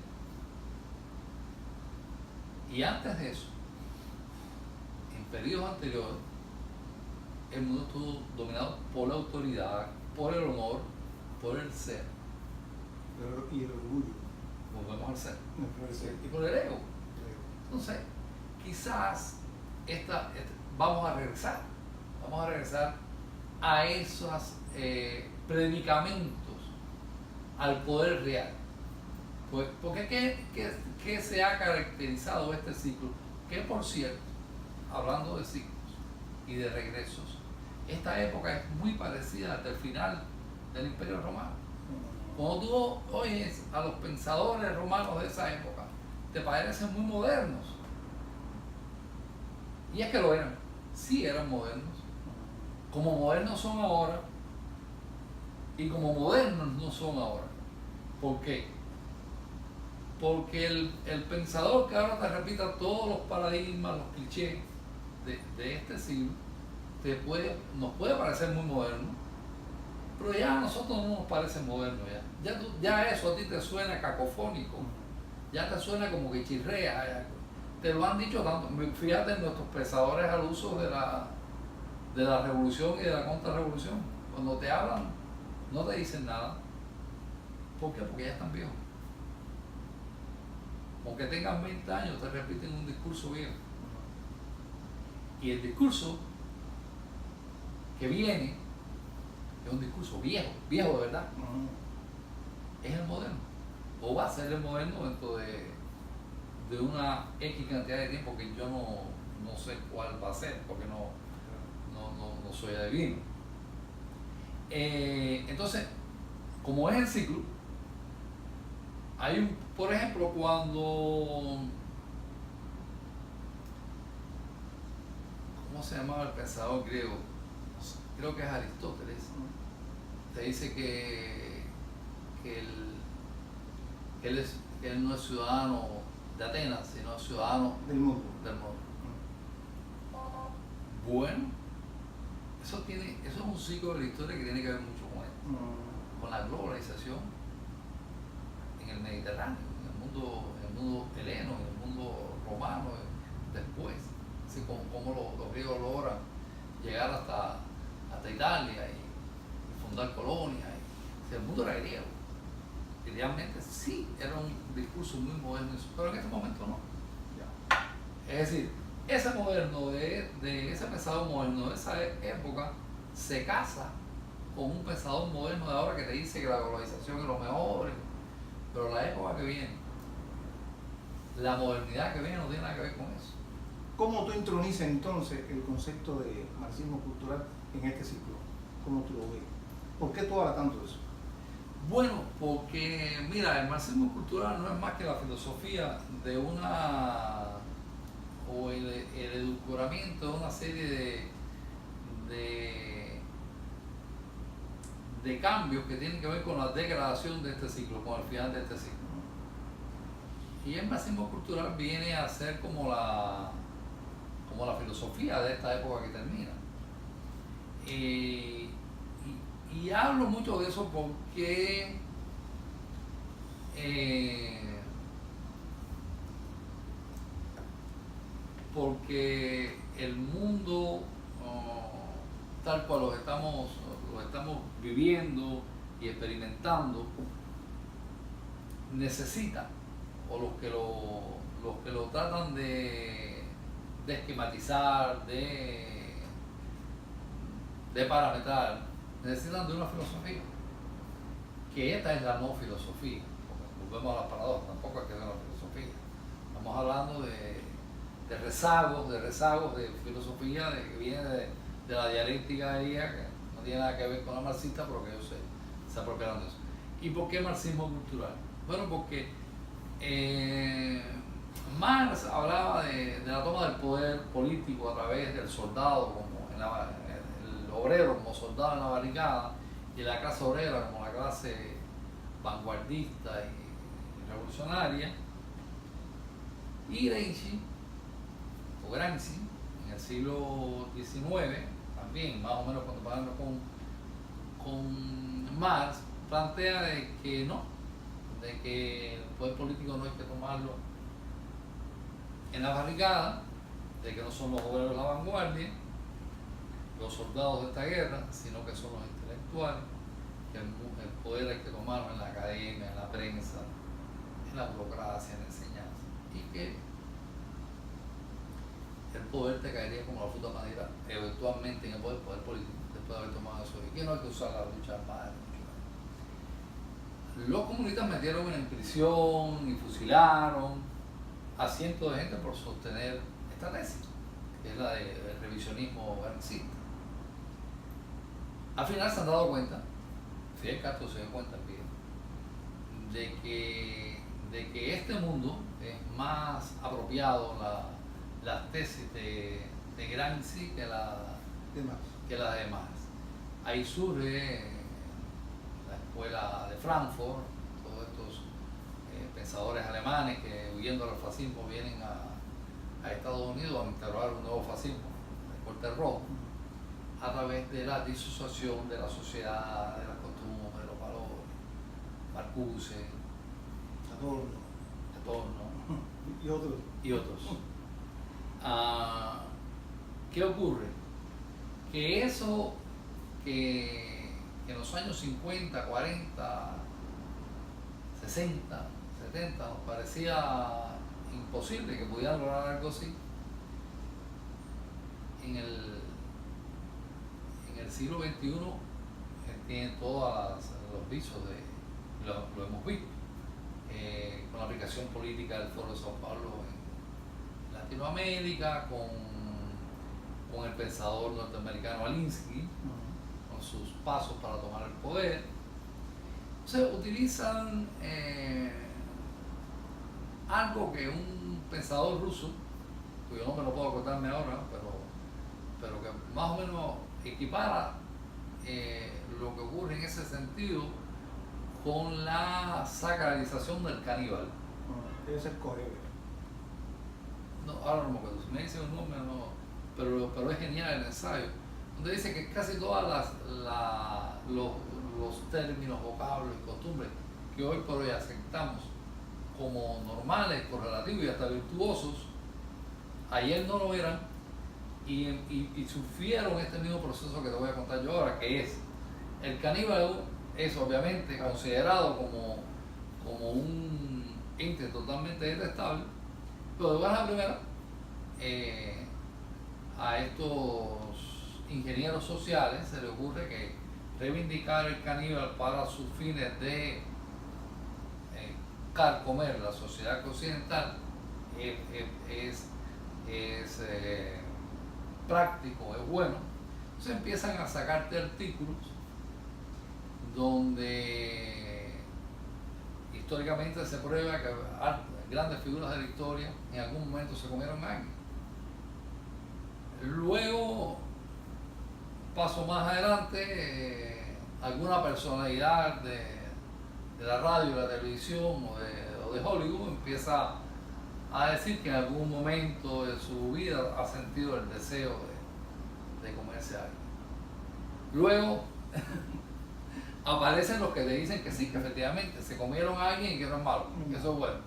Y antes de eso, en periodos anteriores, el mundo estuvo dominado por la autoridad, por el honor, por el ser. Y el orgullo. Volvemos al ser. Sí. Y por el ego. Entonces, quizás vamos a regresar a esos predicamentos, al poder real. Porque ¿qué se ha caracterizado este ciclo? Que por cierto, hablando de ciclos y de regresos, esta época es muy parecida hasta el final del Imperio Romano. Cuando tú oyes a los pensadores romanos de esa época, te parecen muy modernos. Y es que lo eran, sí eran modernos. Como modernos son ahora, y como modernos no son ahora. ¿Por qué? Porque el pensador que ahora te repita todos los paradigmas, los clichés de este siglo, nos puede parecer muy moderno, pero ya a nosotros no nos parece moderno. Ya eso a ti te suena cacofónico, ya te suena como que chirrea. Te lo han dicho tanto. Fíjate en nuestros pensadores al uso de la revolución y de la contrarrevolución. Cuando te hablan, no te dicen nada. ¿Por qué? Porque ya están viejos. Aunque tengan 20 años, te repiten un discurso viejo. Y el discurso que viene, es un discurso viejo, viejo de verdad, es el moderno, o va a ser el moderno dentro de una X cantidad de tiempo que yo no sé cuál va a ser, porque no soy adivino. Entonces, como es el ciclo, hay por ejemplo, cuando, ¿cómo se llamaba el pensador griego? Creo que es Aristóteles. Te dice que él no es ciudadano de Atenas, sino ciudadano del mundo. Bueno, eso es un ciclo de la historia que tiene que ver mucho con la globalización en el Mediterráneo, en el mundo heleno, en el mundo romano, después, así como los griegos logran llegar hasta Italia y fundar colonias. El mundo era griego. Idealmente sí, era un discurso muy moderno, pero en este momento no. Es decir, ese moderno, ese pensador moderno de esa época se casa con un pensador moderno de ahora que te dice que la globalización es lo mejor, pero la época que viene, la modernidad que viene no tiene nada que ver con eso. ¿Cómo tú intronizas entonces el concepto de marxismo cultural en este ciclo? ¿Cómo tú lo ves? ¿Por qué tú hablas tanto de eso? Bueno, porque mira, el marxismo cultural no es más que la filosofía de o el edulcoramiento de una serie de cambios que tienen que ver con la degradación de este ciclo, con el final de este ciclo. Y el marxismo cultural viene a ser como la filosofía de esta época que termina. Y hablo mucho de eso porque el mundo tal cual lo estamos viviendo y experimentando necesita, o los que lo tratan de esquematizar, de parametrar, necesitan de una filosofía, que esta es la no filosofía, porque volvemos a las paradojas, tampoco es que sea una filosofía, estamos hablando de rezagos de filosofía que viene de la dialéctica griega, que no tiene nada que ver con la marxista, pero que ellos se apropiaron de eso. ¿Y por qué marxismo cultural? Bueno, porque Marx hablaba de la toma del poder político a través del soldado, como el obrero como soldado en la barricada, y la clase obrera como la clase vanguardista y revolucionaria. Y Gramsci, en el siglo XIX, también más o menos comparando con Marx, plantea de que no, de que el poder político no hay que tomarlo en la barricada, de que no son los obreros de la vanguardia, los soldados de esta guerra, sino que son los intelectuales, que el poder hay que tomarlo en la academia, en la prensa, en la burocracia, en la enseñanza, y que el poder te caería como la fruta madera eventualmente en el poder político después de haber tomado eso, y que no hay que usar la lucha armada. Los comunistas metieron en prisión y fusilaron a cientos de gente por sostener esta tesis, que es la del revisionismo marxista. Al final se han dado cuenta, Fidel Castro se dio cuenta de que este mundo es más apropiado las tesis de Gramsci que la de Marx. Ahí surge la escuela de Frankfurt, todos estos pensadores alemanes que huyendo del fascismo vienen a Estados Unidos a instaurar un nuevo fascismo, el corte rojo, a través de la disociación de la sociedad, de las costumbres, de los valores. Marcuse, Adorno y otros. ¿Qué ocurre? Que eso que en los años 50, 40, 60, 70 nos parecía imposible que pudieran lograr algo así, en el el siglo XXI tiene todos los visos lo hemos visto, con la aplicación política del Foro de Sao Paulo en Latinoamérica, con el pensador norteamericano Alinsky, con sus pasos para tomar el poder. Entonces utilizan algo que un pensador ruso, cuyo nombre no puedo acordarme ahora, pero que más o menos equipara lo que ocurre en ese sentido con la sacralización del caníbal. Debe ser Correo. No, ahora no me acuerdo, si me dicen un nombre no, pero es genial el ensayo, donde dice que casi todas los términos, vocablos y costumbres que hoy por hoy aceptamos como normales, correlativos y hasta virtuosos, ayer no lo eran, y sufrieron este mismo proceso que te voy a contar yo ahora, que es el caníbal es obviamente considerado como un ente totalmente detestable, pero de buena primera a estos ingenieros sociales se les ocurre que reivindicar el caníbal para sus fines de carcomer la sociedad occidental es práctico, es bueno. Entonces empiezan a sacarte artículos donde históricamente se prueba que grandes figuras de la historia en algún momento se comieron a alguien. Luego, paso más adelante, alguna personalidad de la radio, de la televisión o de Hollywood empieza a decir que en algún momento de su vida ha sentido el deseo de comerse a alguien. Luego aparecen los que te dicen que sí, que efectivamente se comieron a alguien y que no es malo, que eso es bueno.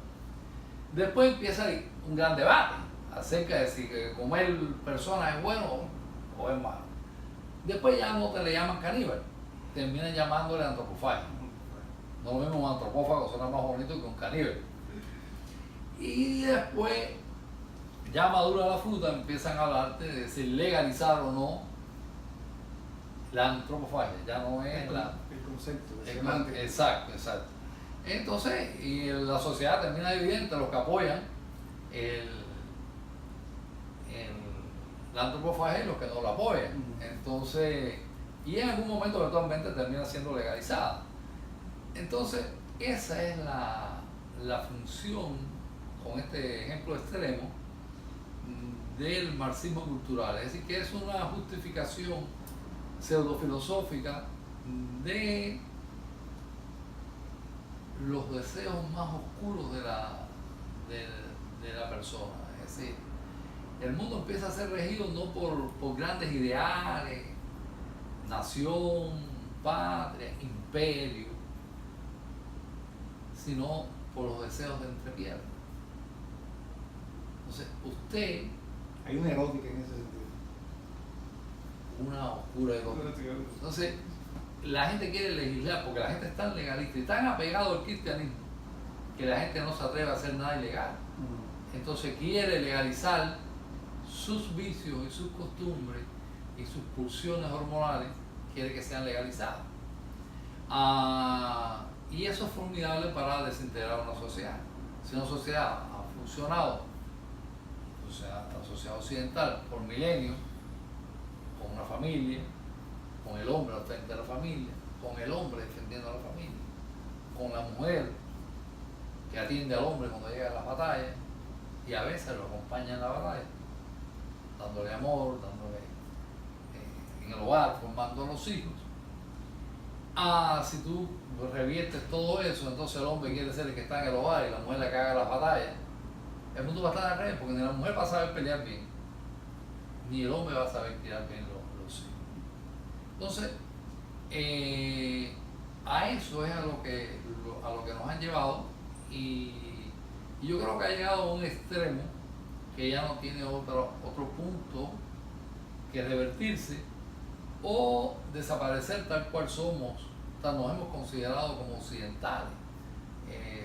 Después empieza un gran debate acerca de si comer personas es bueno o es malo. Después ya no te le llaman caníbal, terminan llamándole antropofagia. No lo mismo un antropófago, suena más bonito que un caníbal. Y después, ya madura la fruta, empiezan a hablarte de si legalizar o no la antropofagia. Ya no es el concepto. Exacto. Entonces, y la sociedad termina dividida entre los que apoyan la antropofagia y los que no la apoyan. Entonces, y en algún momento eventualmente termina siendo legalizada. Entonces, esa es la función, con este ejemplo extremo, del marxismo cultural. Es decir, que es una justificación pseudofilosófica de los deseos más oscuros de la persona. Es decir, el mundo empieza a ser regido no por grandes ideales, nación, patria, imperio, sino por los deseos de entrepierna. Entonces, usted... Hay una erótica en ese sentido. Una oscura erótica. Entonces, la gente quiere legislar porque la gente es tan legalista y tan apegado al cristianismo que la gente no se atreve a hacer nada ilegal. Entonces quiere legalizar sus vicios y sus costumbres y sus pulsiones hormonales, quiere que sean legalizadas. Y eso es formidable para desintegrar una sociedad. Si una sociedad ha funcionado, o sea, la sociedad occidental, por milenios, con una familia, con el hombre al frente de la familia, con el hombre defendiendo a la familia, con la mujer que atiende al hombre cuando llega a las batallas y a veces lo acompaña en la batalla, dándole amor, dándole en el hogar, formando a los hijos. Si tú reviertes todo eso, entonces el hombre quiere ser el que está en el hogar y la mujer la que haga las batallas. El mundo va a estar al revés, porque ni la mujer va a saber pelear bien, ni el hombre va a saber tirar bien los hijos. Entonces, a eso es a lo que nos han llevado, y yo creo que ha llegado a un extremo que ya no tiene otro punto que revertirse o desaparecer tal cual somos, nos hemos considerado como occidentales.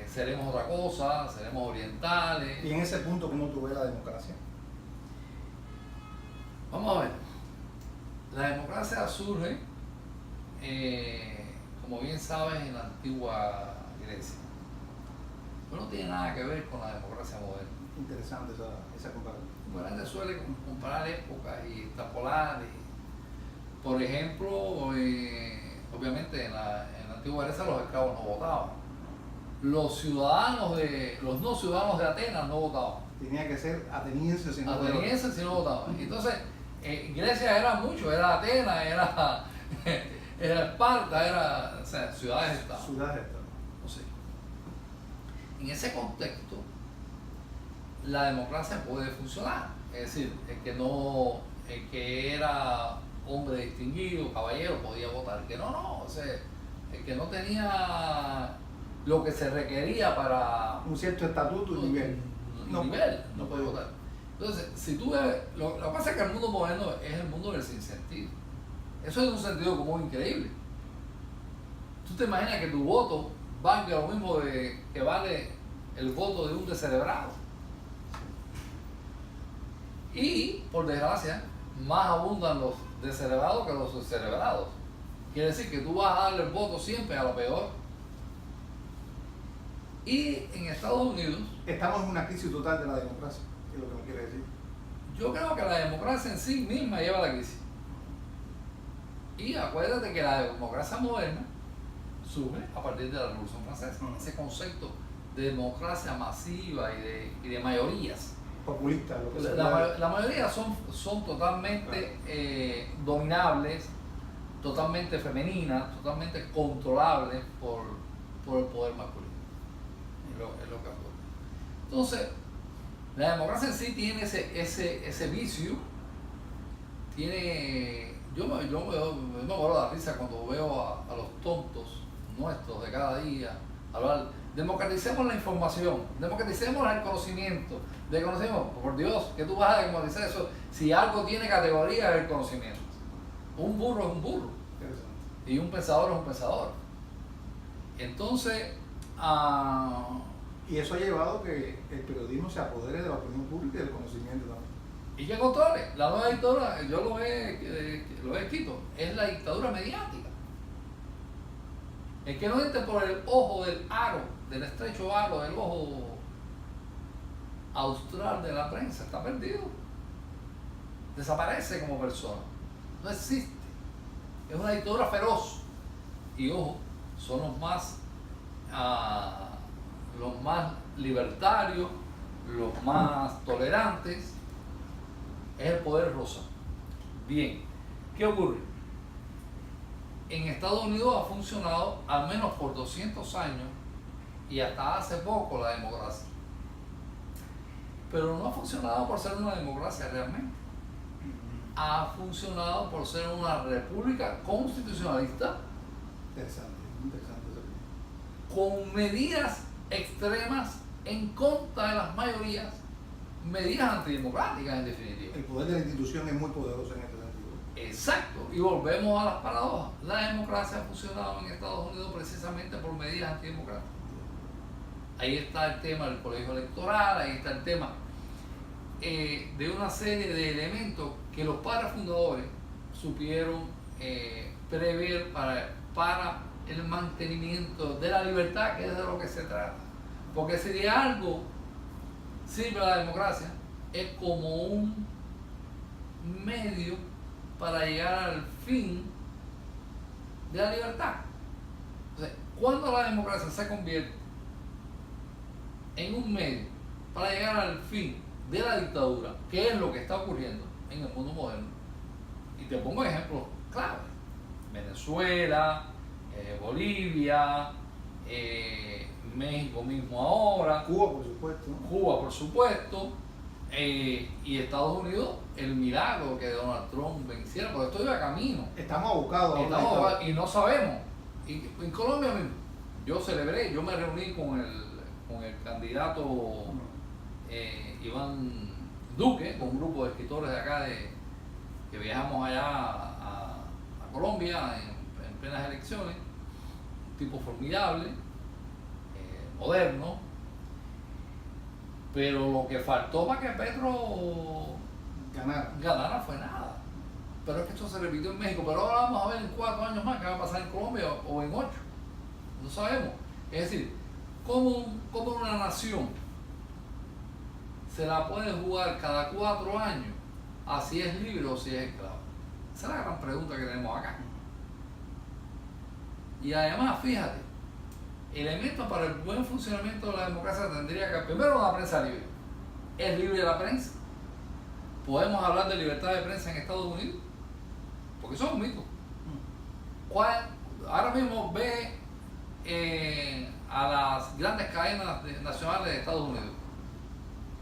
Seremos otra cosa, seremos orientales. Y en ese punto, ¿cómo tú ves la democracia? Vamos a ver, la democracia democracia surge, como bien sabes, en la antigua Grecia. Pero no tiene nada que ver con la democracia moderna. Interesante esa comparación. Bueno, la gente suele comparar épocas y extrapolar. Por ejemplo, obviamente en la antigua Grecia los esclavos no votaban. Los no ciudadanos de Atenas no votaban. Tenía que ser atenienses si no Atenienses si no votaban. Entonces, Grecia era mucho, era Atenas, era Esparta, o sea, ciudades-estado. Ciudades-estado. O sea, en ese contexto, la democracia puede funcionar. Es decir, el que era hombre distinguido, caballero, podía votar. El que no, o sea, el que no tenía lo que se requería para un cierto estatuto y nivel. No puede votar. Entonces, si tú ves, lo que pasa es que el mundo moderno es el mundo del sinsentido. Eso es un sentido común increíble. Tú te imaginas que tu voto valga lo mismo que vale el voto de un descerebrado. Y, por desgracia, más abundan los descerebrados que los descerebrados. Quiere decir que tú vas a darle el voto siempre a lo peor. Y en Estados Unidos... Estamos en una crisis total de la democracia, es lo que me quiere decir. Yo creo que la democracia en sí misma lleva la crisis. Y acuérdate que la democracia moderna surge a partir de la Revolución Francesa. Ese concepto de democracia masiva y de mayorías. Populista, lo que sea. La mayoría son totalmente dominables, totalmente femeninas, totalmente controlables por el poder masculino. Es lo que ocurre. Entonces, la democracia en sí tiene ese vicio. Yo me acuerdo de la risa cuando veo a los tontos nuestros de cada día hablar. Democraticemos la información, democraticemos el conocimiento. Por Dios, que tú vas a democratizar eso si algo tiene categoría es el conocimiento. Un burro es un burro y un pensador es un pensador. Entonces, y eso ha llevado que el periodismo se apodere de la opinión pública y del conocimiento también. ¿Y qué controle? La nueva dictadura, yo lo he escrito, es la dictadura mediática. El que no entre por el ojo del aro, del estrecho aro, del ojo austral de la prensa, está perdido. Desaparece como persona. No existe. Es una dictadura feroz. Y ojo, son los más libertarios, los más tolerantes. Es el poder rosa. Bien, ¿qué ocurre? En Estados Unidos ha funcionado al menos por 200 años y hasta hace poco la democracia. Pero no ha funcionado por ser una democracia realmente. Ha funcionado por ser una república constitucionalista. Interesante. Con medidas extremas en contra de las mayorías, medidas antidemocráticas en definitiva. El poder de la institución es muy poderoso en este sentido. Exacto, y volvemos a las paradojas. La democracia ha funcionado en Estados Unidos precisamente por medidas antidemocráticas. Ahí está el tema del colegio electoral, ahí está el tema de una serie de elementos que los padres fundadores supieron prever para el mantenimiento de la libertad, que es de lo que se trata. Porque si de algo sirve la democracia, es como un medio para llegar al fin de la libertad. Entonces, cuando la democracia se convierte en un medio para llegar al fin de la dictadura, que es lo que está ocurriendo en el mundo moderno, y te pongo ejemplos claves: Venezuela, Bolivia, México mismo ahora, Cuba por supuesto, y Estados Unidos, el milagro que Donald Trump venciera, porque esto iba camino. Estamos abocados y no sabemos. Y en Colombia mismo, yo me reuní con el candidato Iván Duque, con un grupo de escritores de acá que viajamos allá a Colombia en plenas elecciones. Un tipo formidable, moderno, pero lo que faltó para que Petro ganara fue nada. pero es que esto se repitió en México, pero ahora vamos a ver en 4 años más qué va a pasar en Colombia o en 8. No sabemos. Es decir, ¿cómo una nación se la puede jugar cada 4 años a si es libre o si es esclavo? Esa es la gran pregunta que tenemos acá. Y además, fíjate, elementos para el buen funcionamiento de la democracia tendría que, primero, una prensa libre. ¿Es libre la prensa? ¿Podemos hablar de libertad de prensa en Estados Unidos? Porque eso es un mito. Ahora mismo ve a las grandes cadenas nacionales de Estados Unidos.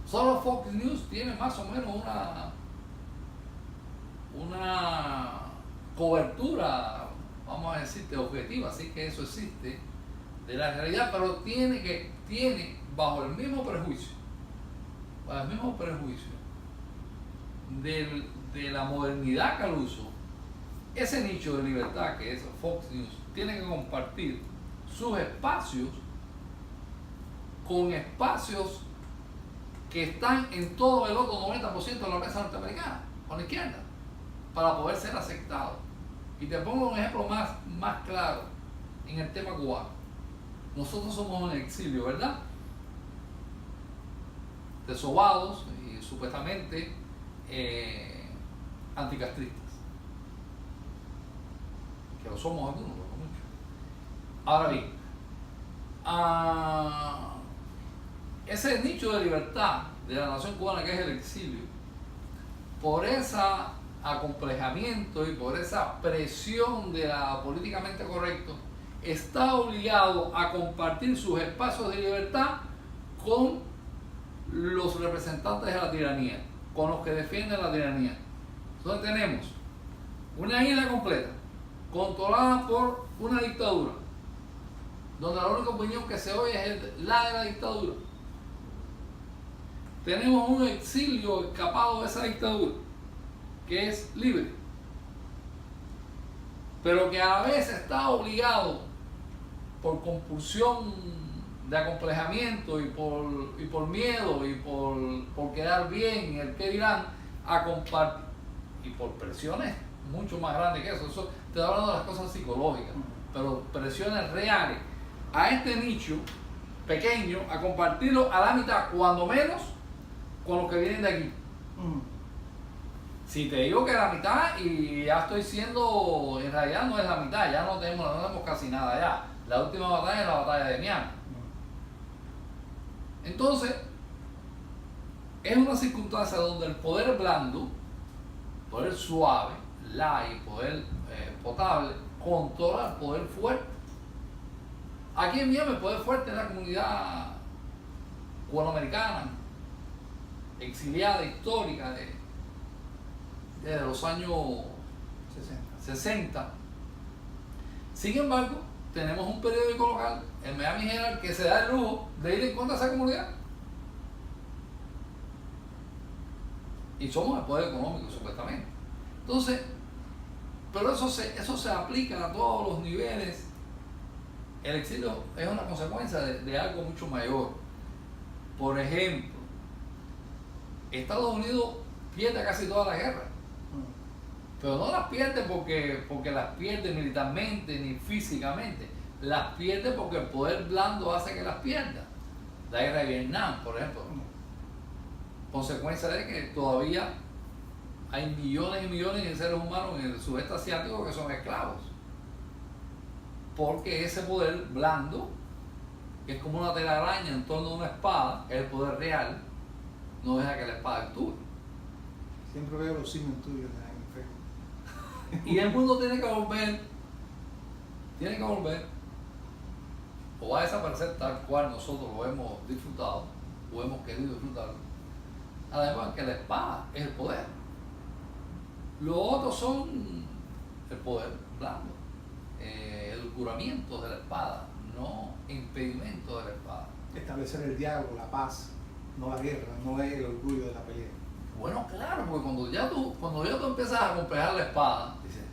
Solo Fox News tiene más o menos una cobertura, vamos a decirte, objetiva, así que eso existe, de la realidad, pero tiene bajo el mismo prejuicio, de la modernidad que al uso, ese nicho de libertad que es Fox News tiene que compartir sus espacios con espacios que están en todo el otro 90% de la prensa norteamericana, con la izquierda, para poder ser aceptado. Y te pongo un ejemplo más claro en el tema cubano. Nosotros somos un exilio, ¿verdad? Desobados y supuestamente anticastristas. Que lo somos algunos, pero no muchos. Ahora bien, ese nicho de libertad de la nación cubana que es el exilio, por ese acomplejamiento y por esa presión de la políticamente correcto, está obligado a compartir sus espacios de libertad con los representantes de la tiranía, con los que defienden la tiranía. Entonces tenemos una isla completa, controlada por una dictadura, donde la única opinión que se oye es la de la dictadura. Tenemos un exilio escapado de esa dictadura, que es libre, pero que a la vez está obligado por compulsión de acomplejamiento y por miedo y por quedar bien, el que dirán, a compartir, y por presiones mucho más grandes que eso. Eso te estoy hablando de las cosas psicológicas, pero presiones reales a este nicho pequeño, a compartirlo a la mitad, cuando menos, con los que vienen de aquí. Si te digo que la mitad, y ya estoy siendo, en realidad no es la mitad, ya no tenemos casi nada ya. La última batalla es la batalla de Miami. Entonces, es una circunstancia donde el poder blando, poder suave, light, poder potable, controla el poder fuerte. Aquí en Miami el poder fuerte es la comunidad cubanoamericana, exiliada, histórica, desde los años 60. Sin embargo, tenemos un periódico local, el Miami Herald, que se da el lujo de ir en contra de esa comunidad. Y somos el poder económico, supuestamente. Entonces, pero eso se aplica a todos los niveles. El exilio es una consecuencia de algo mucho mayor. Por ejemplo, Estados Unidos pierde casi todas las guerras. Pero no las pierde porque las pierde militarmente ni físicamente. Las pierde porque el poder blando hace que las pierda. La guerra de Vietnam, por ejemplo. Consecuencia de que todavía hay millones y millones de seres humanos en el sudeste asiático que son esclavos. Porque ese poder blando, que es como una telaraña en torno a una espada, que es el poder real, no deja que la espada actúe. Siempre veo los signos tuyos en Facebook. Y el mundo tiene que volver, o va a desaparecer tal cual nosotros lo hemos disfrutado, o hemos querido disfrutar. Además que la espada es el poder. Los otros son el poder blando, edulcoramiento de la espada, no impedimento de la espada. Establecer el diálogo, la paz, no la guerra, no es el orgullo de la pelea. Bueno, claro, porque cuando ya tú empiezas a complejar la espada, dices,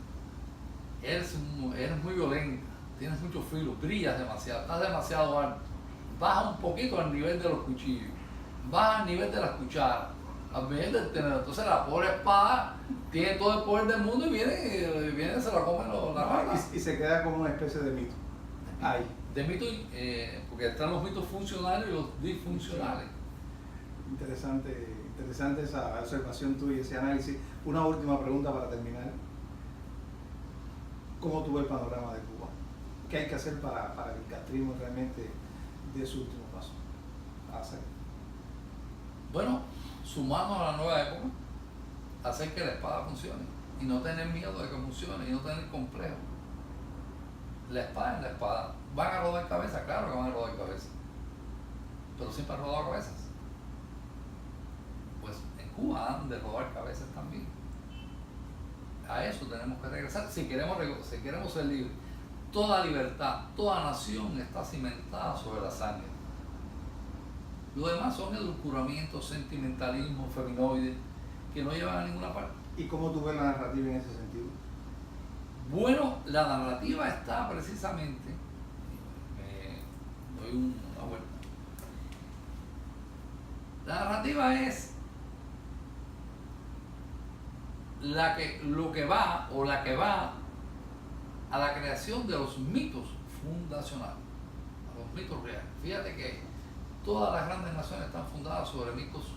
eres muy violenta, tienes mucho filo, brillas demasiado, estás demasiado alto, baja un poquito al nivel de los cuchillos, baja al nivel de las cucharas, al bien del tenedor. Entonces la pobre espada tiene todo el poder del mundo y viene y se la comen las ratas. Y se queda como una especie de mito. Ahí. De mito, porque están los mitos funcionales y los disfuncionales. Interesante esa observación tuya, ese análisis. Una última pregunta para terminar. ¿Cómo tú ves el panorama de Cuba? ¿Qué hay que hacer para que el castrismo realmente dé su último paso a hacer? Bueno, sumarnos a la nueva época, hacer que la espada funcione y no tener miedo de que funcione y no tener complejo. La espada es la espada. ¿Van a rodar cabezas? Claro que van a rodar cabezas. Pero siempre han rodado cabezas. Pues en Cuba han de rodar cabezas también. A eso tenemos que regresar si queremos ser libres. Toda libertad, toda nación está cimentada sobre la sangre. Lo demás son edulcoramientos, sentimentalismo, feminoides, que no llevan a ninguna parte. ¿Y cómo tú ves la narrativa en ese sentido? Bueno, la narrativa está precisamente, doy una vuelta. La narrativa es lo que va a la creación de los mitos fundacionales, a los mitos reales. Fíjate que todas las grandes naciones están fundadas sobre mitos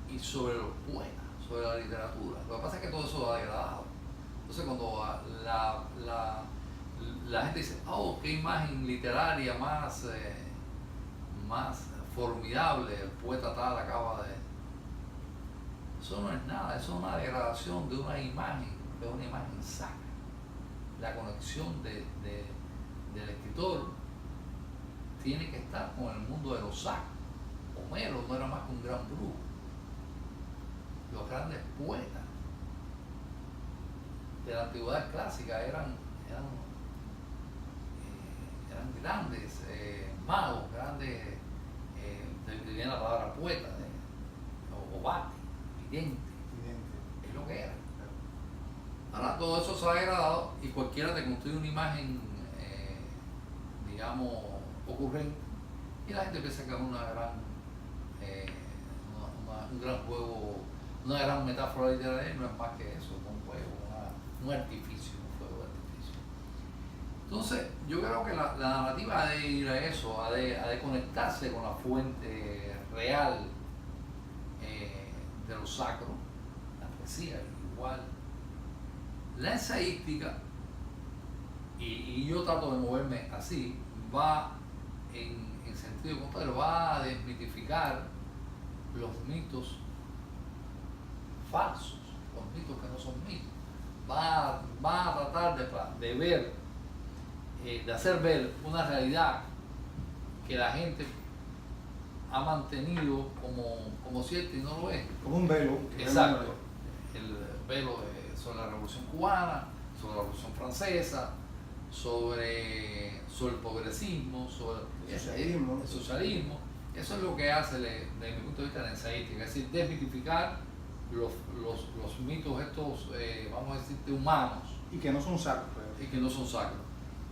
y sobre los poetas, sobre la literatura. Lo que pasa es que todo eso ha degradado. Entonces cuando la gente dice, oh, qué imagen literaria más formidable, el poeta tal acaba de... Eso no es nada, eso es una degradación de una imagen sacra. La conexión del escritor tiene que estar con el mundo de los sacros. Homero no era más que un gran brujo. Los grandes poetas de la antigüedad clásica eran grandes magos, grandes, de viene la palabra poeta, o bate, vidente, es lo que era. Ahora todo eso se ha degradado y cualquiera te construye una imagen, digamos, ocurrente, y la gente piensa que es un gran juego, una gran metáfora literaria, no es más que eso, un juego, un artificio, un juego de artificio. Entonces, yo creo que la narrativa ha de ir a eso, ha de conectarse con la fuente real de lo sacro, la poesía igual. La ensaística, y yo trato de moverme así, va en sentido contrario, va a desmitificar los mitos falsos, los mitos que no son mitos. Va a tratar de ver, de hacer ver una realidad que la gente ha mantenido como cierta y no lo es. Como un velo. Exacto. El velo sobre la Revolución Cubana, sobre la Revolución Francesa, sobre el progresismo, sobre el socialismo. Eso es lo que hace, desde mi punto de vista, la ensayística, es decir, desmitificar los mitos estos, vamos a decir, humanos. Y que no son sacros. Y que no son sacros.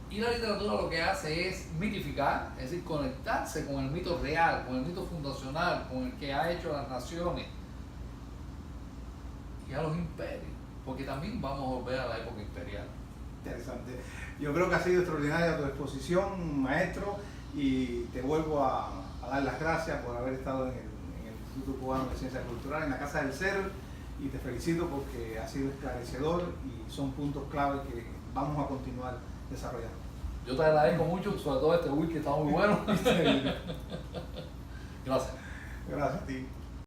Y la literatura lo que hace es mitificar, es decir, conectarse con el mito real, con el mito fundacional, con el que ha hecho a las naciones y a los imperios, porque también vamos a volver a la época imperial. Interesante. Yo creo que ha sido extraordinaria tu exposición, maestro, y te vuelvo a dar las gracias por haber estado en el Instituto Cubano de Ciencias Culturales, en la Casa del Ser, y te felicito porque ha sido esclarecedor y son puntos clave que vamos a continuar desarrollando. Yo te agradezco mucho, sobre todo este wiki que está muy bueno. Gracias. Gracias a ti.